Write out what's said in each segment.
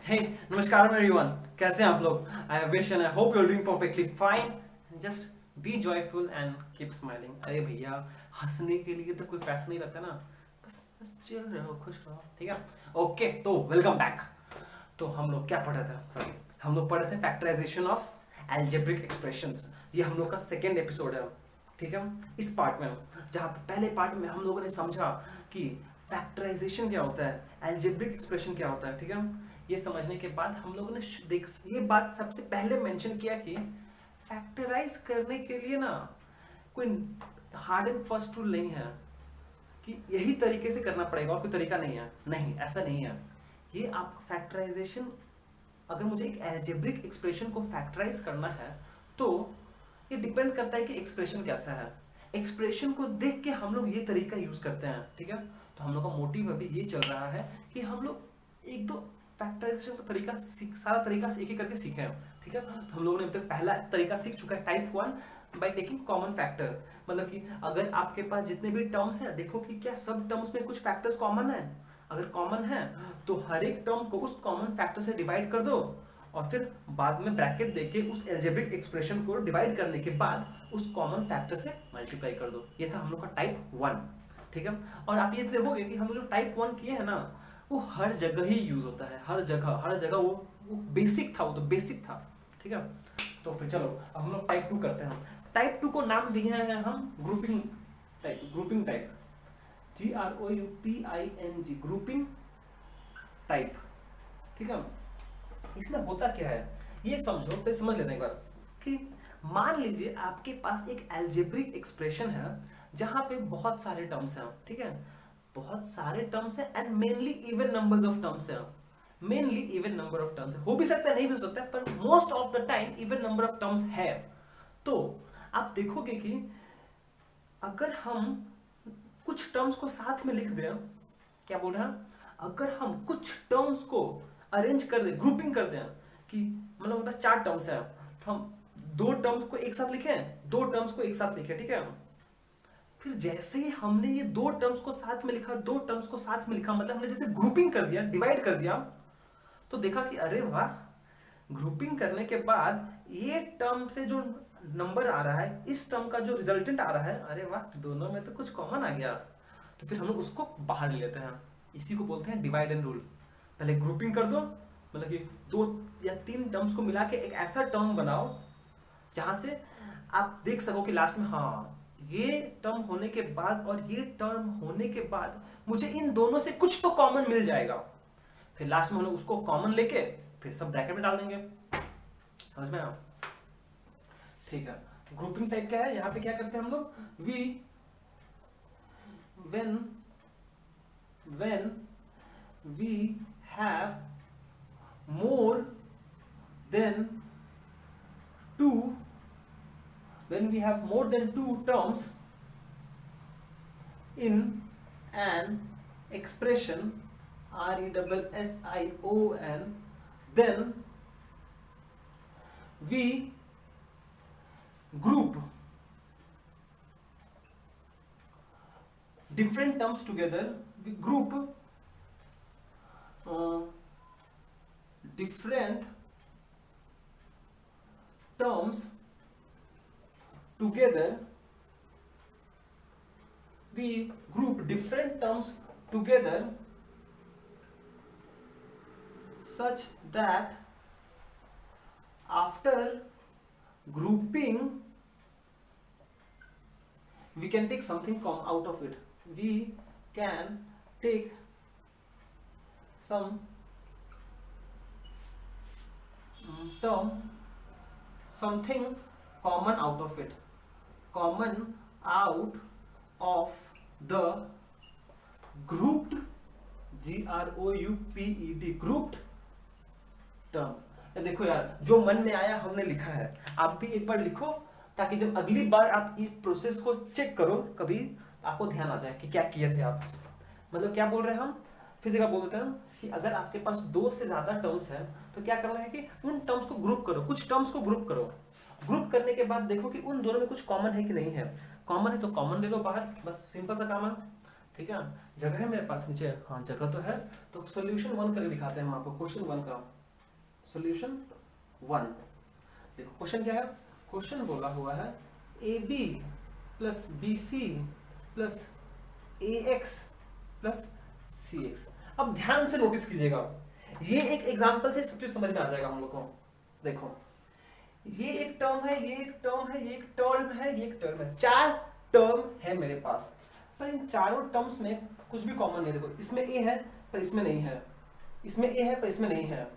हे नमस्कार एवरीवन, कैसे हैं आप लोग? I wish and I hope you are doing perfectly fine. Just be joyful and keep smiling. अरे भैया, हंसने के लिए तो कोई पैसा नहीं लगता ना, बस जस्ट चिल रहो, खुश रहो, ठीक है? ओके, तो वेलकम बैक। तो हम लोग क्या पढ़ रहे थे? सॉरी, हम लोग पढ़ रहे थे फैक्टराइजेशन ऑफ एल्जेब्रिक एक्सप्रेशंस। ये हम लोग का सेकेंड एपिसोड है, ठीक है? इस पार्ट में, जहाँ पहले पार्ट में हम लोगों ने समझा कि फैक्टराइजेशन क्या होता है, एल्जेब्रिक एक्सप्रेशन क्या होता है, ठीक है? ये समझने के बाद हम लोगों ने ये बात सबसे पहले मेंशन किया कि फैक्टराइज करने के लिए ना कोई हार्ड एंड फर्स्ट रूल नहीं है कि यही तरीके से करना पड़ेगा और कोई तरीका नहीं है। नहीं, ऐसा नहीं है। ये आप फैक्टराइजेशन, अगर मुझे एक एल्जेब्रिक एक्सप्रेशन को फैक्टराइज करना है तो ये डिपेंड करता है कि एक्सप्रेशन कैसा है। एक्सप्रेशन को देख के हम लोग ये तरीका यूज करते हैं, ठीक है? तो हम लोग का मोटिव अभी ये चल रहा है कि हम लोग एक दो फैक्टराइजेशन का तरीका सारा तरीका एक एक करके सीखे हैं, ठीक है? तो हम लोगों ने अभी तक पहला तरीका सीख चुका है, type 1 by taking common factor. मतलब कि अगर आपके पास जितने भी टर्म्स हैं, देखो कि क्या सब टर्म्स में कुछ फैक्टर्स कॉमन है। अगर कॉमन है तो हर एक टर्म को उस कॉमन फैक्टर से डिवाइड कर दो और फिर बाद में ब्रैकेट देके उस एल्जेब्रिक एक्सप्रेशन को डिवाइड करने के बाद उस कॉमन फैक्टर से मल्टीप्लाई कर दो। ये था हम लोग का टाइप 1, ठीक है? और आप ये देखोगे कि हम लोग जो टाइप 1 किए हैं ना, वो हर जगह ही यूज होता है, हर जगह वो बेसिक था, वो तो बेसिक था, ठीक है? तो फिर चलो अब हम लोग टाइप 2 करते हैं। टाइप 2 को नाम दिए हैं हम grouping type, GROUPING, grouping type, ठीक है? इसमें होता क्या है ये समझो, फिर समझ लेते हैं एक बार कि मान लीजिए आपके पास एक एल्जेब्रिक एक्सप्रेशन है जहां पे बहुत सारे टर्म्स हैं, ठीक है? बहुत सारे टर्म्स हैं and mainly even numbers of terms हैं। Mainly even number of terms हो भी सकता है, नहीं भी हो सकता है, पर most of the time even number of terms है। तो आप देखोगे कि अगर हम कुछ टर्म्स को साथ में लिख दें, क्या बोल रहे हैं, अगर हम कुछ टर्म्स को अरेंज कर दें, ग्रुपिंग कर दें, कि मतलब बस 4 टर्म्स है तो हम 2 टर्म्स को एक साथ लिखें, 2 टर्म्स को एक साथ लिखें, ठीक है? फिर जैसे ही हमने ये 2 टर्म्स को साथ में लिखा, 2 टर्म्स को साथ में लिखा, मतलब हमने जैसे ग्रुपिंग कर दिया, डिवाइड कर दिया, तो देखा कि अरे वाह, ग्रुपिंग करने के बाद ये टर्म से जो नंबर आ रहा है, इस टर्म का जो रिजल्टेंट आ रहा है, अरे वाह, दोनों में तो कुछ कॉमन आ गया। तो फिर हम लोग उसको बाहर ले लेते हैं। इसी को बोलते हैं डिवाइड एंड रूल। पहले ग्रुपिंग कर दो, मतलब कि 2 या 3 टर्म्स को मिला के एक ऐसा टर्म बनाओ जहां से आप देख सको कि लास्ट में, हाँ, ये टर्म होने के बाद और ये टर्म होने के बाद मुझे इन दोनों से कुछ तो कॉमन मिल जाएगा। फिर लास्ट में हम लोग उसको कॉमन लेके फिर सब ब्रैकेट में डाल देंगे। समझ में आप? ठीक है। ग्रुपिंग टाइप क्या है, यहां पे क्या करते हैं हम लोग, when we have more than two terms in an expression, RESSION, then we group different terms together. We group different terms together. We group different terms together such that after grouping we can take something out of it. We can take some term, something common out of it, common out of the grouped, GROUPED, grouped term. देखो यार, जो मन में आया हमने लिखा है, आप भी एक बार लिखो ताकि जब अगली बार आप इस प्रोसेस को चेक करो कभी, आपको ध्यान आ जाए कि क्या किए थे आप। मतलब क्या बोल रहे हैं हम, फिर से क्या बोल देते हैं कि अगर आपके पास 2 से ज्यादा टर्म्स है तो क्या करना है कि उन टर्म्स को ग्रुप करो, कुछ टर्म्स को ग्रुप करो। ग्रुप करने के बाद देखो कि उन दोनों में कुछ कॉमन है कि नहीं है। कॉमन है तो कॉमन ले लो बाहर, बस सिंपल सा काम है, ठीक है? जगह है मेरे पास नीचे, हाँ जगह तो है। तो सॉल्यूशन 1 करके दिखाते हैं हम आपको, क्वेश्चन 1 का। सोल्यूशन 1। देखो क्वेश्चन क्या है, क्वेश्चन बोला हुआ है a b plus b c plus a x plus c x. अब ध्यान से नोटिस कीजिएगा, ये एक एग्जाम्पल से सब चीज समझ में आ जाएगा हम लोग को। देखो ये एक टर्म है, ये एक टर्म है, ये एक टर्म है, ये एक टर्म है, 4 टर्म है मेरे पास, पर इन चारों टर्म्स में कुछ भी कॉमन नहीं। देखो इसमें ए है पर इसमें नहीं है, इसमें ए है पर इसमें नहीं है,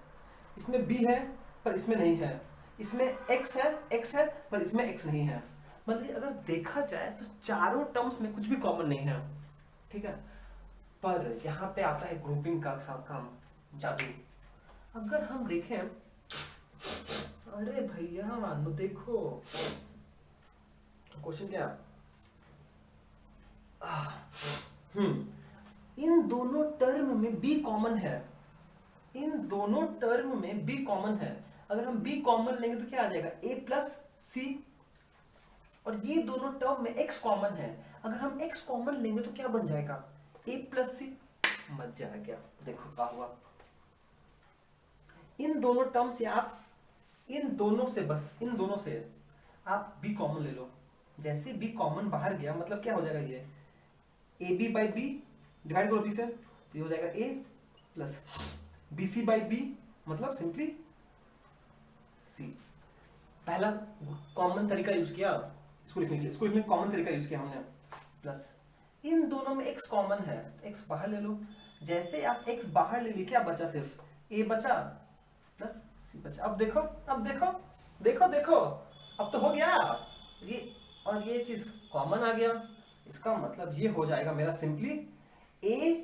इसमें बी है पर इसमें नहीं है, इसमें एक्स है पर इसमें एक्स नहीं है। मतलब अगर देखा जाए तो चारों टर्म्स में कुछ भी कॉमन नहीं है, ठीक है। पर यहाँ पे आता है ग्रुपिंग का काम, जादू। अगर हम देखें, अरे भैया नो देखो क्वेश्चन क्या, इन दोनों टर्म में बी कॉमन है, इन दोनों टर्म में बी कॉमन है। अगर हम बी कॉमन लेंगे तो क्या आ जाएगा, ए प्लस सी, और ये दोनों टर्म में x कॉमन है। अगर हम x कॉमन लेंगे तो क्या बन जाएगा, a प्लस सी। मजा आ गया, देखो क्या हुआ। इन दोनों टर्म से आप, इन दोनों से, बस इन दोनों से आप b कॉमन ले लो। जैसे b कॉमन बाहर गया मतलब क्या हो जाएगा, ये a b by b divide करो b से, तो ये हो जाएगा a plus b c by b, मतलब सिंपली c। पहला कॉमन तरीका यूज किया इसको लिखने के लिए, इसको लिखने कॉमन तरीका यूज किया हमने, प्लस इन दोनों में x कॉमन है तो x बाहर ले लो। जैसे आप x बाहर ले ली, क्या बचा, सिर्फ a बचा प्लस c बचा। अब देखो, अब देखो देखो देखो, अब तो हो गया ये, और ये चीज कॉमन आ गया। इसका मतलब ये हो जाएगा मेरा सिंपली a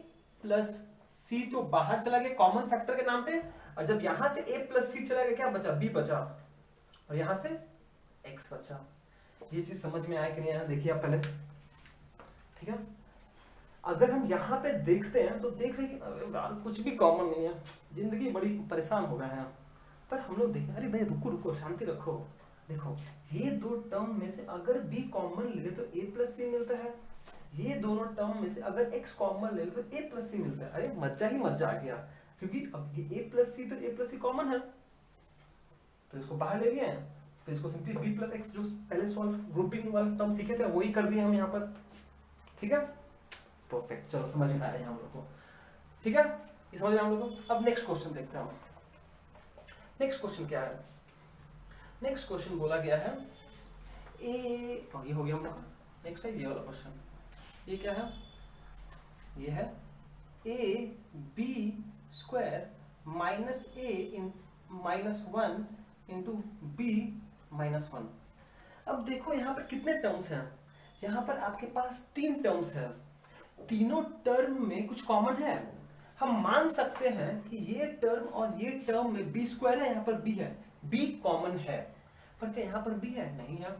प्लस सी तो बाहर चला गया कॉमन फैक्टर के नाम पे, और जब यहां से a प्लस सी चला गया क्या बचा, b बचा, और यहां से x बचा। ये चीज समझ में आया कि नहीं आया, देखिए आप पहले, ठीक है। अगर हम यहाँ पे देखते हैं तो देख रहे हैं कि यार कुछ भी कॉमन नहीं है, जिंदगी बड़ी परेशान हो गए हैं। पर हम लोग देखें, अरे भाई रुको रुको, शांति रखो। देखो ये दो टर्म में से अगर b कॉमन ले तो a प्लस सी मिलता है, ये दोनों टर्म में से अगर x कॉमन ले तो a प्लस सी मिलता है। अरे मजा ही मजा आ गया, क्योंकि अब ये a प्लस सी तो a प्लस सी कॉमन है, तो इसको बाहर ले लिए, तो इसको सिंपली b प्लस एक्स, जो पहले सॉल्व ग्रुपिंग वाला टर्म सीखे थे वही कर दिए हम यहाँ पर, ठीक है। परफेक्ट, चलो समझ में आया हम लोग को, ठीक है, ये समझ में हम लोग को। अब नेक्स्ट क्वेश्चन देखते हैं हम। नेक्स्ट क्वेश्चन क्या है, नेक्स्ट क्वेश्चन बोला गया है ए, ये हो गया हम लोग का। नेक्स्ट है ये वाला क्वेश्चन, ये क्या है, ये है a b square minus a in minus 1 into b minus 1। अब देखो यहाँ पर कितने टर्म्स हैं, यहाँ पर आपके पास 3 टर्म्स हैं, तीनों टर्म में कुछ कॉमन है। हम मान सकते हैं कि ये टर्म और ये टर्म में बी स्क्वायर है, यहाँ पर बी है, बी कॉमन है, पर क्या यहाँ पर बी है, नहीं है।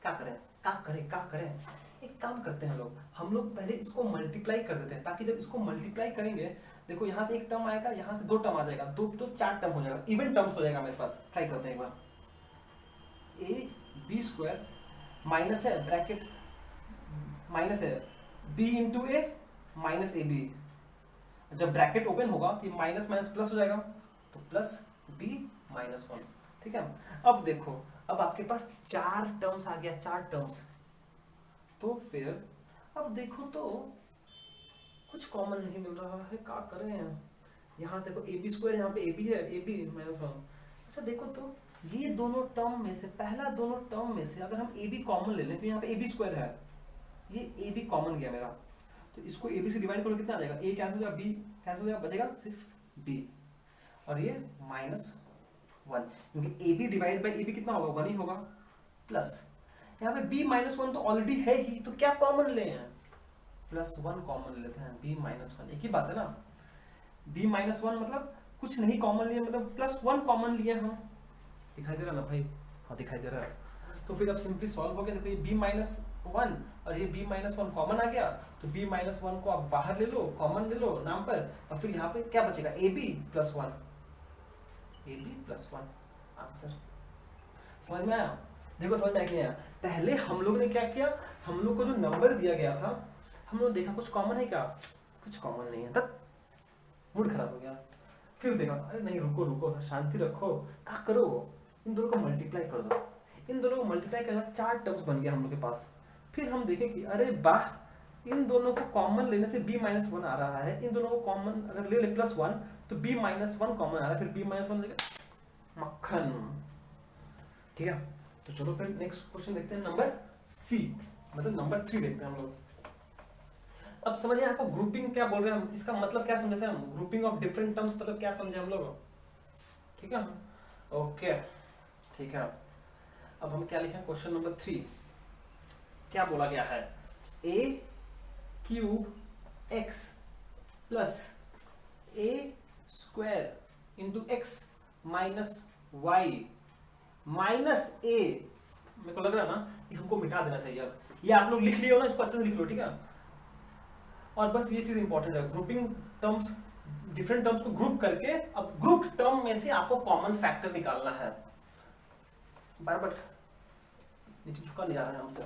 क्या करें, क्या करें, क्या करें, एक काम करते हैं हम लोग पहले इसको मल्टीप्लाई कर देते हैं, ताकि जब इसको मल्टीप्लाई करेंगे, देखो यहाँ से एक टर्म आएगा, यहाँ से 2 टर्म आ जाएगा, 2 तो 4 टर्म हो जाएगा, इवन टर्म्स हो जाएगा मेरे पास। ट्राई करते हैं एक बार, ए बी स्क्वायर माइनस है ब्रैकेट, माइनस है b into a minus a b, जब ब्रैकेट ओपन होगा तो माइनस माइनस प्लस हो जाएगा, तो प्लस b माइनस 1, ठीक है। अब देखो, अब आपके पास 4 टर्म्स आ गया, 4 टर्म्स, तो फिर अब देखो तो कुछ कॉमन नहीं मिल रहा है, क्या करें। यहाँ देखो ए बी स्क्वायर, यहाँ पे ए बी है, ए बी माइनस 1। अच्छा देखो तो ये दोनों टर्म में से, पहला दोनों टर्म में से अगर हम ए बी कॉमन ले लें तो यहाँ पे ए बी स्क्वायर है, ये ए बी कॉमन गया मेरा, तो इसको ए बी से डिवाइड करो कितना आ जाएगा, ए कैंसिल हो जाएगा, बी कैंसिल हो जाएगा, बचेगा सिर्फ बी, और ये माइनस 1, क्योंकि a b divide by a b कितना होगा, 1 ही होगा, प्लस यहाँ पे b माइनस 1 तो ऑलरेडी है ही, तो क्या कॉमन ले हैं, प्लस 1 कॉमन लेते हैं, b माइनस 1, एक ही बात है ना। b माइनस 1 मतलब कुछ नहीं कॉमन लिए, मतलब प्लस 1 कॉमन लिए हम, दिखाई दे रहा ना भाई, हाँ दिखाई दे रहा है। तो फिर अब सिंपली सॉल्व हो गया, देखो ये b माइनस 1 और ये b माइनस 1 कॉमन आ गया, तो b माइनस 1 को आप बाहर ले लो, कॉमन ले लो नाम पर, और फिर यहाँ पे क्या बचेगा, ab plus 1, ab plus 1 answer. समझ में आया, देखो समझ में आया। पहले हम लोग ने क्या किया, हम लोग को जो नंबर दिया गया था, हम लोग देखा कुछ कॉमन है क्या, कुछ कॉमन नहीं है, तब मूड खराब हो गया। फिर देखा, अरे नहीं रुको रुको, शांति रखो, क्या करो, इन दोनों को मल्टीप्लाई कर दो। इन दोनों को मल्टीप्लाई करना 4 टर्म्स बन गया हम लोग के पास। फिर हम देखें कि अरे वाह, इन दोनों को कॉमन लेने से b माइनस वन आ रहा है। इन दोनों को कॉमन अगर ले प्लस वन तो b माइनस वन कॉमन आ रहा है, फिर b माइनस वन मक्खन। ठीक है, तो चलो फिर नेक्स्ट क्वेश्चन देखते हैं, नंबर सी, मतलब नंबर 3 देखते हैं हम लोग। अब समझिए आपको ग्रुपिंग क्या बोल रहे हैं हम, इसका मतलब क्या समझे थे हम, ग्रुपिंग ऑफ डिफरेंट टर्म्स मतलब क्या समझे हम लोग। ठीक है, ओके ठीक है। अब हम क्या लिखें, क्वेश्चन नंबर 3 क्या बोला गया है, a cube x plus a square into x minus y minus a, मेरे को लग रहा है ना कि हमको मिटा देना चाहिए। अब ये आप लोग लिख लियो ना, इसको अच्छे से लिख लो, ठीक है। और बस ये चीज इंपॉर्टेंट है, ग्रुपिंग टर्म्स, डिफरेंट टर्म्स को ग्रुप करके अब ग्रुप टर्म में से आपको कॉमन फैक्टर निकालना है। बराबर नीचे झुका नहीं जा रहा है हमसे।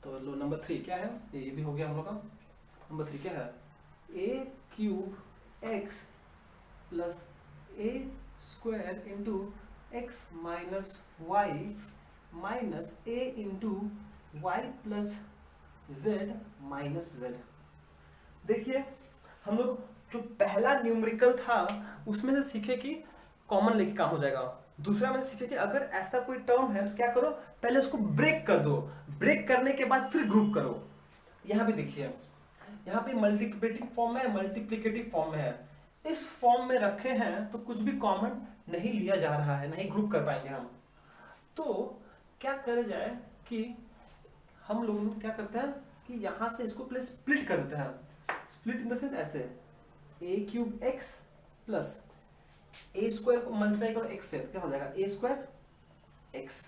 तो लो नंबर 3 क्या है, ये भी हो गया हम लोग का। नंबर 3 क्या है, a cube x plus a square into x minus y minus a into y plus z minus z। देखिए हम लोग जो पहला न्यूमेरिकल था उसमें से सीखे कि कॉमन लेके काम हो जाएगा। दूसरा में सीखे कि अगर ऐसा कोई टर्म है तो क्या करो, पहले उसको ब्रेक कर दो, ब्रेक करने के बाद फिर ग्रुप करो। यहाँ पे देखिए, यहाँ पे मल्टीप्लिकेटिव फॉर्म में है, मल्टीप्लिकेटिव फॉर्म में है। इस फॉर्म में रखे हैं तो कुछ भी कॉमन नहीं लिया जा रहा है, नहीं ग्रुप कर पाएंगे हम। तो क्या करे जाए कि हम लोग क्या करते हैं कि यहाँ से इसको पहले स्प्लिट कर देते हैं। स्प्लिट इन द सेंस ऐसे, a cube x plus a square को मल्टीप्लाई करो x से, क्या हो जाएगा a square x,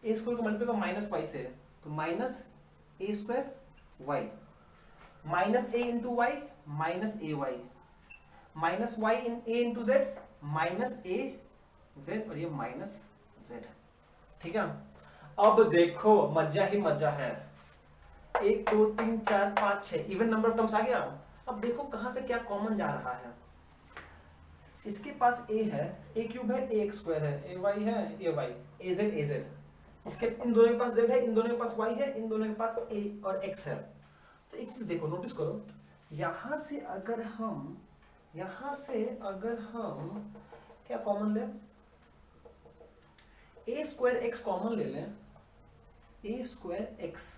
a square को मल्टीप्लाई करो माइनस y से तो minus a square y, minus a into y minus a y, minus y in a into z minus a z, और ये माइनस z। ठीक है, अब देखो मजा ही मजा है, 1 2 3 4 5 6 इवन नंबर ऑफ टर्म्स आ गया। अब देखो कहां से क्या कॉमन जा रहा है। इसके पास a है, a क्यूब है, a एक्स स्क्वायर है, a y है, a y, a z a z। इसके इन दोनों के पास z है, इन दोनों के पास y है, इन दोनों के पास a और x है। तो एक चीज देखो, नोटिस करो, यहां से अगर हम क्या कॉमन लें, a स्क्वायर x कॉमन ले लें, a स्क्वायर x,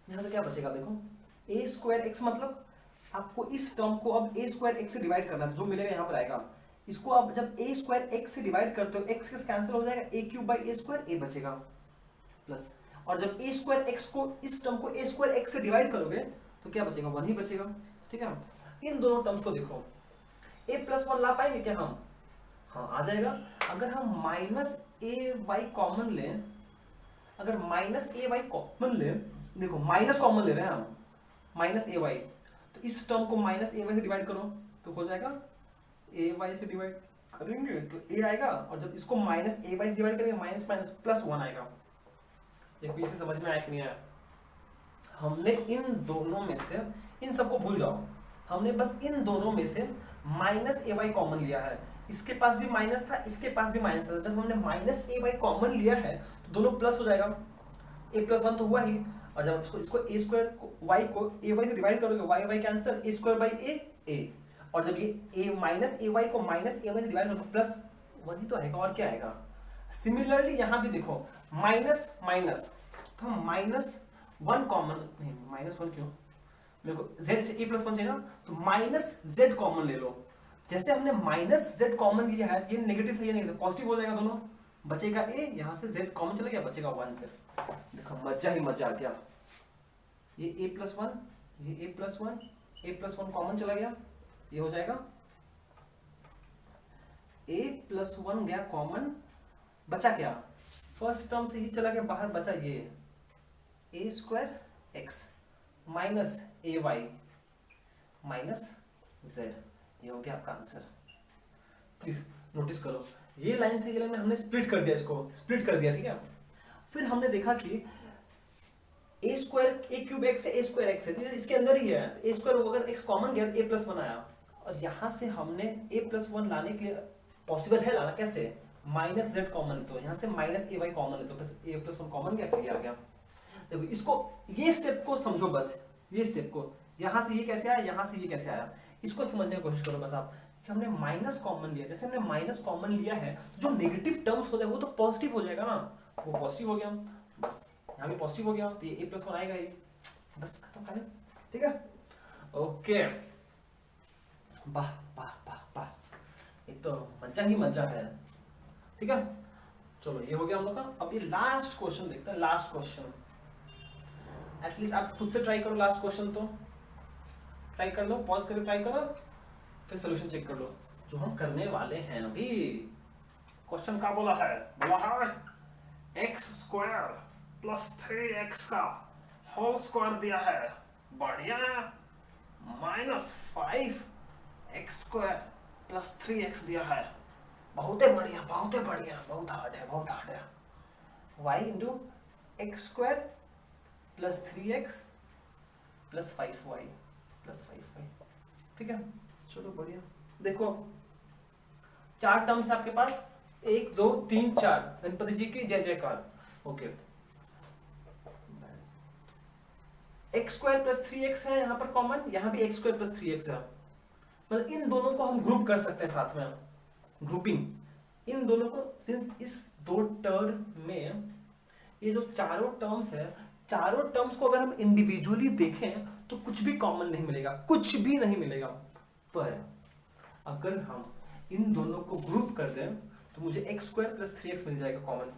यहां से क्या बचेगा देखो, a स्क्वायर x मतलब आपको इस टर्म को अब a स्क्वायर x से डिवाइड करना है, जो मिलेगा यहाँ पर आएगा। इसको अब जब a स्क्वायर x से डिवाइड करते हो, x कैंसिल हो जाएगा, a cube by a square a बचेगा प्लस, और जब a स्क्वायर x को, इस टर्म को a स्क्वायर x से डिवाइड करोगे तो क्या बचेगा, 1 ही बचेगा। ठीक है, इन दोनों टर्म्स को देखो, a प्लस 1 ला पाएंगे क्या हम, हाँ आ जाएगा। अगर हम माइनस ए वाई कॉमन लें, अगर माइनस ए वाई कॉमन लें, देखो माइनस कॉमन ले रहे हैं हम, माइनस ए वाई, तो इस टर्म को माइनस ए वाई से डिवाइड करो तो हो जाएगा, ए वाई से डिवाइड करेंगे तो ए आएगा, और जब इसको माइनस ए वाई से डिवाइड करेंगे माइनस माइनस प्लस 1 आएगा। ये पीछे समझ में आया कि नहीं आया। हमने इन दोनों में से, इन सबको भूल जाओ, हमने बस इन दोनों में से माइनस ए वाई कॉमन लिया है। इसके पास भी माइनस था, इसके पास भी माइनस था, जब हमने माइनस ए वाई कॉमन लिया है तो दोनों प्लस हो जाएगा, a प्लस 1 तो हुआ ही, और जब इसको ए स्क्वायर वाई को ए वाई से डिवाइड करोगे, y y cancel, a square by a, और जब ये ए माइनस ए वाई को माइनस ए वाई से डिवाइड करोगे प्लस 1 ही तो आएगा, और क्या आएगा। सिमिलरली यहाँ भी देखो, माइनस माइनस, तो हम माइनस 1 कॉमन, नहीं माइनस 1 क्यों, मेरे को z से a प्लस 1 चाहिए ना, तो माइनस z कॉमन ले लो। जैसे हमने माइनस z कॉमन लिया है, ये नेगेटिव से ये नेगेटिव पॉजिटिव हो जाएगा, दोनों बचेगा a, यहाँ से z कॉमन चला गया, बचेगा 1 सिर्फ। देखो मजा ही मजा आ गया, ये a प्लस 1, ये a plus 1, a plus 1 common चला गया, ये हो जाएगा a प्लस 1 गया कॉमन, बचा क्या, फर्स्ट टर्म से ही चला गया बाहर, बचा ये a square x minus a y minus z, ये हो गया आपका आंसर। प्लीज नोटिस करो, ये लाइन से ये लाइन में हमने स्प्लिट कर दिया, इसको स्प्लिट कर दिया, ठीक है। फिर हमने देखा कि ए स्क्वायर, ए क्यूब एक्स है, ए स्क्वायर एक्स है, इसके अंदर ही है, तो ए स्क्वायर अगर एक्स कॉमन गया तो ए प्लस 1 आया, और यहाँ से हमने a+1 लाने के लिए पॉसिबल है लाना, कैसे, -z कॉमन, तो यहाँ से -ay कॉमन है तो बस a+1 कॉमन क्या आ गया। देखो इसको, ये स्टेप को समझो बस, ये स्टेप को, यहाँ से ये कैसे आया, यहाँ से ये कैसे आया, इसको समझने की कोशिश करो बस आप, कि हमने माइनस कॉमन लिया, जैसे हमने माइनस कॉमन लिया है तो जो नेगेटिव टर्म्स होता है वो तो पॉजिटिव हो जाएगा ना, वो पॉजिटिव हो गया, बस यहाँ भी पॉजिटिव हो गया तो ये a+1 आएगा ही, बस खत्म करें, ठीक है। ओके, वाह वाह वाह वाह, ये तो मजा ही मजा है, ठीक है। चलो ये हो गया हम लोग का। अब ये लास्ट क्वेश्चन देखते हैं, लास्ट क्वेश्चन, एटलीस्ट आप खुद से ट्राई करो, लास्ट क्वेश्चन तो ट्राई कर लो, पॉज करके ट्राई करो, फिर सोल्यूशन चेक कर लो जो हम करने वाले हैं अभी। क्वेश्चन क्या बोला है, बोला है x² + 3x का होल स्क्वायर दिया है, बढ़िया है, -5x² + 3x दिया है, बहुत ही बढ़िया, बहुत ही बढ़िया, बहुत हार्ड है, बहुत हार्ड है। y × x² + 3x + 5y + 5y, ठीक है। चलो बढ़िया, देखो 4 टर्म्स आपके पास, 1 2 3 4, गणपति जी की जय जयकार। ओके, x² + 3x है यहाँ पर कॉमन, यहाँ भी x² + 3x है, मतलब इन दोनों को हम ग्रुप कर सकते हैं साथ में, ग्रुपिंग इन दोनों को, सिंस इस दो टर्म में ये जो चारों टर्म्स है, चारों टर्म्स को अगर हम इंडिविजुअली देखें तो कुछ भी कॉमन नहीं मिलेगा, कुछ भी नहीं मिलेगा, पर अगर हम इन दोनों को ग्रुप कर दें तो मुझे x² + 3x मिल जाएगा कॉमन,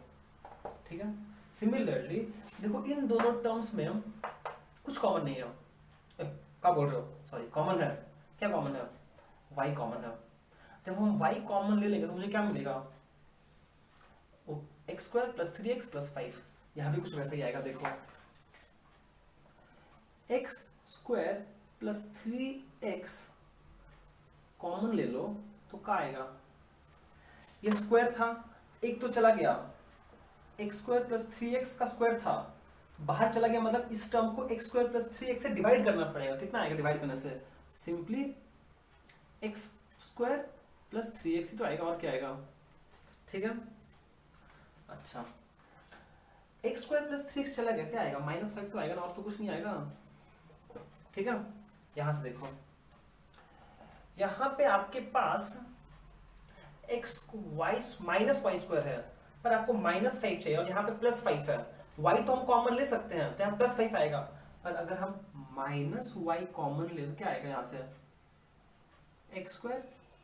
ठीक है। सिमिलरली देखो इन दोनों टर्म्स में कुछ कॉमन नहीं है, क्या बोल रहे हो, सॉरी, कॉमन है, क्या कॉमन है, y कॉमन है। जब हम y कॉमन ले लेंगे तो मुझे क्या मिलेगा, x² + 3x + 5, यहाँ भी कुछ वैसा ही आएगा, देखो x² + 3x कॉमन ले लो तो क्या आएगा, ये स्क्वायर था, एक तो चला गया, x² + 3x का स्क्वायर था, बाहर चला गया, मतलब इस टर्म को x² + 3x से डिवाइड करना पड़ेगा, कितना आएगा डिवाइड करने से, सिंपली x² + 3x ही तो आएगा, और क्या आएगा, ठीक है। अच्छा, x² + 3x चला गया, क्या आएगा, -5 तो आएगा ना, और तो कुछ नहीं आएगा, ठीक है। यहां से देखो, यहां पे आपके पास -y² है, पर आपको -5 चाहिए, और यहाँ पे +5 है, y तो हम कॉमन ले सकते हैं तो यहाँ +5 आएगा, पर अगर हम -y कॉमन ले तो क्या आएगा, यहाँ से x²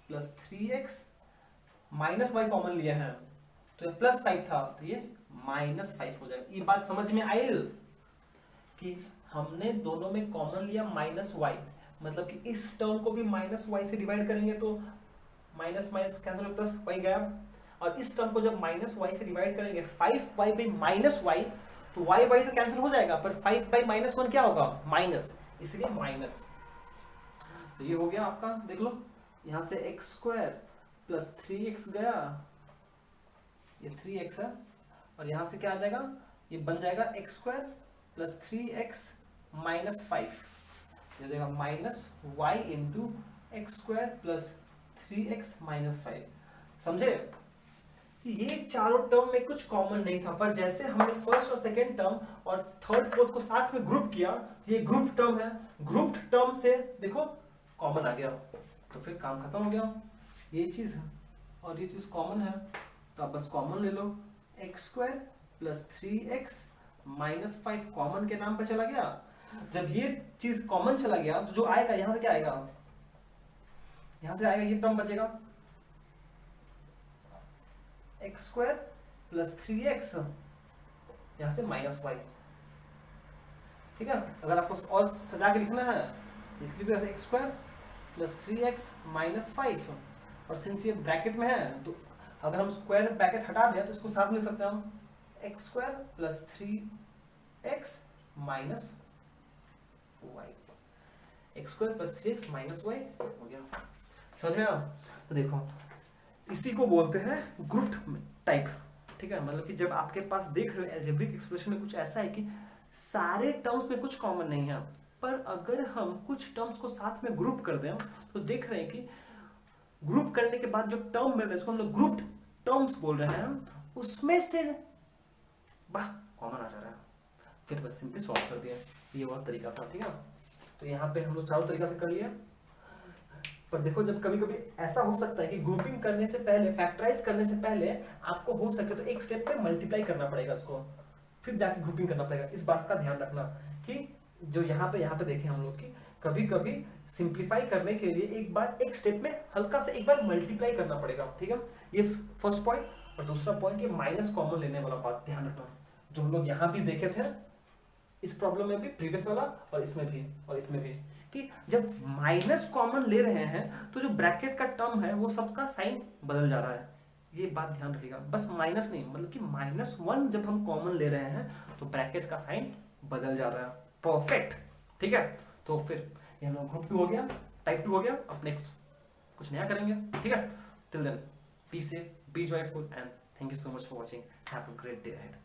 + 3x -y कॉमन लिया है तो +5 था तो ये -5 हो जाएगा। ये बात समझ में आई कि हमने दोनों में कॉमन लिया -y, मतलब कि इस टर्म को भी -y से डिवाइड करेंगे तो माइनस माइनस कैंसिल हो, प्लस y गया, और इस टर्म को जब -y से डिवाइड करेंगे 5y / -y तो y तो कैंसिल हो जाएगा, पर 5 / -1 क्या होगा, माइनस, इसलिए माइनस। तो ये हो गया आपका, देख लो यहाँ से x² + 3x गया, ये 3x है, और यहाँ से क्या आ जाएगा, ये बन जाएगा x² + 3x - 5, ये हो जाएगा -y × x² + 3x - 5। समझे, ये चारों टर्म में कुछ कॉमन नहीं था, पर जैसे हमने फर्स्ट और सेकेंड टर्म और थर्ड फोर्थ को साथ में ग्रुप किया, ये ग्रुप टर्म है, ग्रुप्ड टर्म से देखो कॉमन आ गया, तो फिर काम खत्म हो गया, ये चीज है और ये चीज कॉमन है, तो आप बस कॉमन ले लो, x² + 3x - 5 कॉमन के नाम पर चला गया। जब ये चीज कॉमन चला गया तो जो आएगा यहां से क्या आएगा, यहां से आएगा ये टर्म बचेगा, x² + 3x यहां से -y, ठीक है। अगर आपको और सजा के लिखना है इसलिए भी x² + 3x - 5, और सिंस ये ब्रैकेट में है तो अगर हम स्क्वायर ब्रैकेट हटा दें तो इसको साथ में लिख सकते हैं हम, x² + 3x - y, x² + 3x - y हो गया, समझ में आया। तो देखो इसी को बोलते हैं ग्रुप्ड टाइप, ठीक है, मतलब कि जब आपके पास देख रहे हो अलजेब्रिक एक्सप्रेशन में कुछ ऐसा है कि सारे टर्म्स में कुछ कॉमन नहीं है, पर अगर हम कुछ टर्म्स को साथ में ग्रुप कर दें तो तो देख रहे हैं कि ग्रुप करने के बाद जो टर्म मिल रहा है इसको हम लोग ग्रुप्ड टर्म्स बोल रहे हैं, उसमें से वाह कॉमन आ जा रहा है, फिर बस सिंपली सॉल्व कर दिया। ये वो तरीका था, ठीक है। तो यहाँ पे हम लोग चारों तरीका से कर लिया। पर देखो जब कभी कभी ऐसा हो सकता है कि ग्रुपिंग करने से पहले, फैक्टराइज करने से पहले आपको हो सके तो एक स्टेप पे मल्टीप्लाई करना पड़ेगा इसको, फिर जाके ग्रुपिंग करना पड़ेगा। इस बात का ध्यान रखना कि जो यहाँ पे देखें हम लोग की कभी कभी सिंप्लीफाई करने के लिए एक बार एक स्टेप में हल्का से एक बार मल्टीप्लाई करना पड़ेगा, ठीक है। ये फर्स्ट पॉइंट। और दूसरा पॉइंट ये माइनस कॉमन लेने वाला बात ध्यान रखना, जो हम लोग यहाँ भी देखे थे इस प्रॉब्लम में भी, प्रीवियस वाला और इसमें भी, कि जब माइनस कॉमन ले रहे हैं तो जो ब्रैकेट का टर्म है वो सबका साइन बदल जा रहा है। ये बात ध्यान रखिएगा, बस माइनस नहीं, मतलब कि -1 जब हम कॉमन ले रहे हैं तो ब्रैकेट का साइन बदल जा रहा है। परफेक्ट, ठीक है। तो फिर ये हम लोग ग्रुप 2 हो गया, टाइप 2 हो गया। अब नेक्स्ट कुछ नया करेंगे, ठीक है। Till then be safe, be joyful and thank you so much for watching. Have a great day ahead.